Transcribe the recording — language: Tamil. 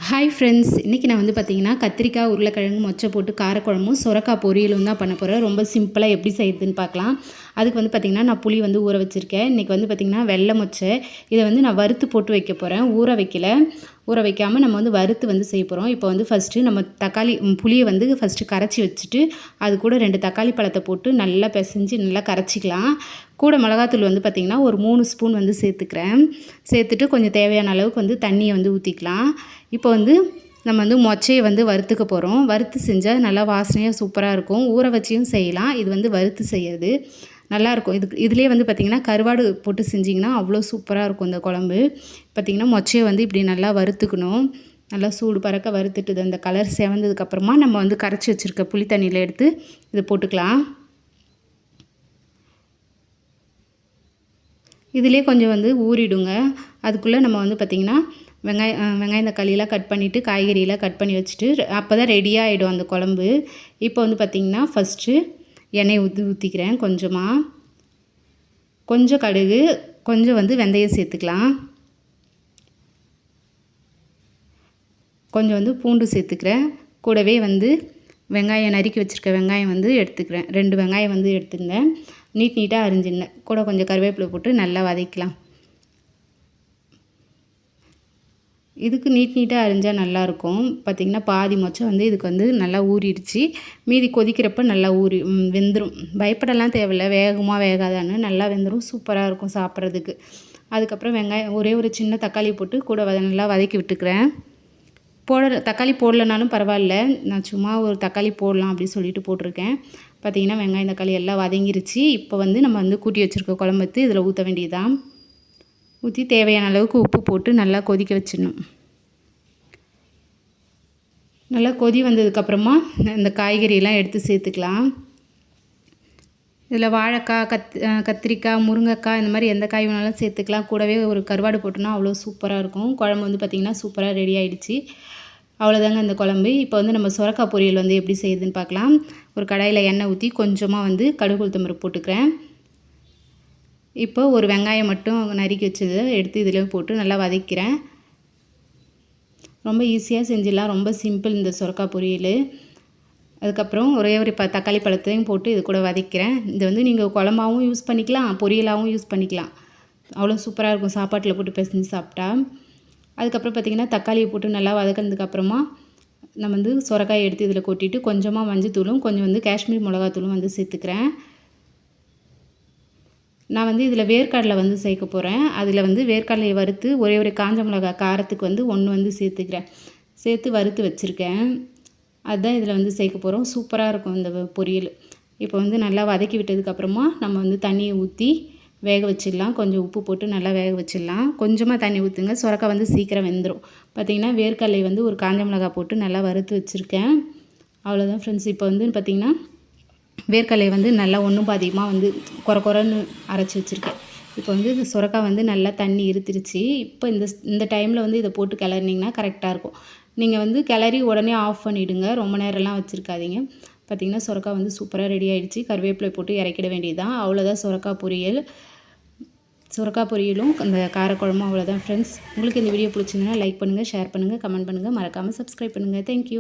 ஹாய் ஃப்ரெண்ட்ஸ், இன்றைக்கி நான் வந்து பார்த்திங்கன்னா கத்திரிக்காய் உருளைக்கிழங்கு மொச்சை போட்டு காரக்குழம்பும் சுரக்காய் பொரியலும் தான் பண்ண போகிறேன். ரொம்ப சிம்பிளாக எப்படி செய்யுதுன்னு பார்க்கலாம். அதுக்கு வந்து பார்த்திங்கன்னா நான் புளி வந்து ஊற வச்சுருக்கேன். இன்றைக்கி வந்து பார்த்திங்கன்னா வெள்ளை மொச்சை இதை வந்து நான் வறுத்து போட்டு வைக்க போகிறேன். ஊற வைக்காமல் நம்ம வந்து வறுத்து வந்து செய்ய போகிறோம். இப்போ வந்து ஃபஸ்ட்டு நம்ம புளியை வந்து ஃபஸ்ட்டு கரைச்சி வச்சுட்டு அது கூட 2 தக்காளி பழத்தை போட்டு நல்லா பிசைஞ்சு நல்லா கரைச்சிக்கலாம். கூட மிளகாத்தூள் வந்து பார்த்திங்கன்னா ஒரு 3 ஸ்பூன் வந்து சேர்த்துட்டு கொஞ்சம் தேவையான அளவுக்கு வந்து தண்ணியை வந்து ஊற்றிக்கலாம். இப்போ வந்து நம்ம வந்து மொச்சையை வந்து வறுத்துக்க போகிறோம். வறுத்து செஞ்சால் நல்லா வாசனையாக சூப்பராக இருக்கும். ஊற வச்சியும் செய்யலாம். இது வந்து வறுத்து செய்யறது நல்லாயிருக்கும். இதுலேயே வந்து பார்த்திங்கன்னா கருவாடு போட்டு செஞ்சிங்கன்னா அவ்வளோ சூப்பராக இருக்கும் இந்த குழம்பு. பார்த்திங்கன்னா மொச்சையை வந்து இப்படி நல்லா வறுத்துக்கணும். நல்லா சூடு பறக்க வறுத்துட்டு அந்த கலர் செவந்ததுக்கப்புறமா நம்ம வந்து கரைச்சி வச்சுருக்க புளி தண்ணியில் எடுத்து இதை போட்டுக்கலாம். இதிலே கொஞ்சம் வந்து ஊறிடுங்க. அதுக்குள்ளே நம்ம வந்து பார்த்திங்கன்னா வெங்காயம் தக்காளியெலாம் கட் பண்ணிவிட்டு காய்கறியெல்லாம் கட் பண்ணி வச்சுட்டு அப்போ தான் ரெடியாக ஆகிடும் அந்த குழம்பு. இப்போ வந்து பார்த்திங்கன்னா ஃபஸ்ட்டு எண்ணெய் ஊற்றிக்கிறேன். கொஞ்சம் கடுகு, கொஞ்சம் வந்து வெந்தயம் சேர்த்துக்கலாம். கொஞ்சம் வந்து பூண்டு சேர்த்துக்கிறேன். கூடவே வந்து வெங்காயம் நறுக்கி வச்சுருக்க வெங்காயம் வந்து எடுத்துக்கிறேன். 2 வெங்காயம் வந்து எடுத்துருந்தேன். நீட்டாக அரிஞ்சிருந்தேன். கூட கொஞ்சம் கருவேப்பிலை போட்டு நல்லா வதக்கலாம். இதுக்கு நீட்டாக அரிஞ்சால் நல்லாயிருக்கும். பார்த்திங்கன்னா பாதி மொச்சை வந்து இதுக்கு வந்து நல்லா ஊறிடுச்சு. மீதி கொதிக்கிறப்ப நல்லா வெந்துடும். பயப்படலாம் தேவையில்லை, வேகுமா வேகாதான்னு நல்லா வெந்துடும். சூப்பராக இருக்கும் சாப்பிட்றதுக்கு. அதுக்கப்புறம் வெங்காயம் ஒரே ஒரு சின்ன தக்காளி போட்டு கூட நல்லா வதக்கி விட்டுக்கிறேன். தக்காளி போடலனாலும் பரவாயில்ல, நான் சும்மா ஒரு தக்காளி போடலாம் அப்படின்னு சொல்லிட்டு போட்டிருக்கேன். பார்த்திங்கன்னா வெங்காயம் தக்காளி எல்லாம் வதங்கிருச்சு. இப்போ வந்து நம்ம வந்து கூட்டி வச்சுருக்க குழம்பு இதில் ஊற்ற வேண்டியதுதான். ஊற்றி தேவையான அளவுக்கு உப்பு போட்டு நல்லா கொதிக்க வச்சிடணும். நல்லா கொதி வந்ததுக்கப்புறமா இந்த காய்கறியெல்லாம் எடுத்து சேர்த்துக்கலாம். இதில் வாழைக்காய், கத்திரிக்காய், முருங்கைக்காய் இந்த மாதிரி எந்த காய் வேணாலும் சேர்த்துக்கலாம். கூடவே ஒரு கருவாடு போட்டோன்னா அவ்வளோ சூப்பராக இருக்கும். குழம்பு வந்து பார்த்திங்கன்னா சூப்பராக ரெடி ஆகிடுச்சு. அவ்வளோதாங்க இந்த குழம்பு. இப்போ வந்து நம்ம சுரக்காய் பொரியல் வந்து எப்படி செய்யுதுன்னு பார்க்கலாம். ஒரு கடாயில் எண்ணெய் ஊற்றி கொஞ்சமாக வந்து கடுகு உளுத்தம் பருப்பு போட்டுக்கிறேன். இப்போ ஒரு வெங்காயம் மட்டும் நறுக்கி வச்சதை எடுத்து இதில் போட்டு நல்லா வதக்கிறேன். ரொம்ப ஈஸியாக செஞ்சிடலாம். ரொம்ப சிம்பிள் இந்த சுரக்காய் பொரியல். அதுக்கப்புறம் ஒரே ஒரு தக்காளி பழத்தையும் போட்டு இது கூட வதக்கிறேன். இது வந்து நீங்கள் குழம்பாகவும் யூஸ் பண்ணிக்கலாம், பொரியலாகவும் யூஸ் பண்ணிக்கலாம். அவ்வளோ சூப்பராக இருக்கும் சாப்பாட்டில் போட்டு பிசைஞ்சு சாப்பிட்டா. அதுக்கப்புறம் பார்த்திங்கன்னா தக்காளியை போட்டு நல்லா வதக்கினதுக்கப்புறமா நம்ம வந்து சுரக்காயை எடுத்து இதில் கொட்டிட்டு கொஞ்சமாக மஞ்சத்தூளும் கொஞ்சம் வந்து காஷ்மீர் மிளகாத்தூளும் வந்து சேர்த்துக்கிறேன். நான் வந்து இதில் வேர்க்கடலை வந்து சேர்க்க போகிறேன். அதில் வந்து வேர்க்கடலையை வறுத்து ஒரே ஒரு காஞ்ச மிளகாய் காரத்துக்கு வந்து 1 வந்து சேர்த்து வறுத்து வச்சுருக்கேன். அதுதான் இதில் வந்து சேர்க்க போகிறோம். சூப்பராக இருக்கும் இந்த பொரியல். இப்போ வந்து நல்லா வதக்கி விட்டதுக்கப்புறமா நம்ம வந்து தண்ணியை ஊற்றி வேக வச்சிடலாம். கொஞ்சம் உப்பு போட்டு நல்லா வேக வச்சிடலாம். கொஞ்சமாக தண்ணி ஊற்றுங்க, சுரக்காய் வந்து சீக்கிரம் வெந்துடும். பார்த்திங்கன்னா வேர்க்கடலை வந்து ஒரு காஞ்ச மிளகாய் போட்டு நல்லா வறுத்து வச்சுருக்கேன். அவ்வளோதான் ஃப்ரெண்ட்ஸ். இப்போ வந்து பார்த்திங்கன்னா வேர்க்கடலை வந்து நல்லா ஒன்றும் பாதியமாக வந்து குறன்னு அரைச்சி வச்சுருக்கேன். இப்போ வந்து இந்த சுரக்காய் வந்து நல்லா தண்ணி இருத்துருச்சு. இப்போ இந்த டைமில் வந்து இதை போட்டு கிளறினீங்கன்னா கரெக்டாக இருக்கும். நீங்கள் வந்து கிளறி உடனே ஆஃப் பண்ணிவிடுங்க. ரொம்ப நேரம்லாம் வச்சுருக்காதீங்க. பார்த்திங்கன்னா சுரக்காய் வந்து சூப்பராக ரெடி ஆகிடுச்சு. கருவேப்பிலை போட்டு இறக்கிட வேண்டியது தான். அவ்வளோதான் சுரக்காய் பொரியலும் அந்த காரக்குழம்பும் அவ்வளோதான் ஃப்ரெண்ட்ஸ். உங்களுக்கு இந்த வீடியோ பிடிச்சிருந்தனா லைக் பண்ணுங்கள், ஷேர் பண்ணுங்கள், கமெண்ட் பண்ணுங்கள், மறக்காமல் சப்ஸ்கிரைப் பண்ணுங்கள். தேங்க்யூ.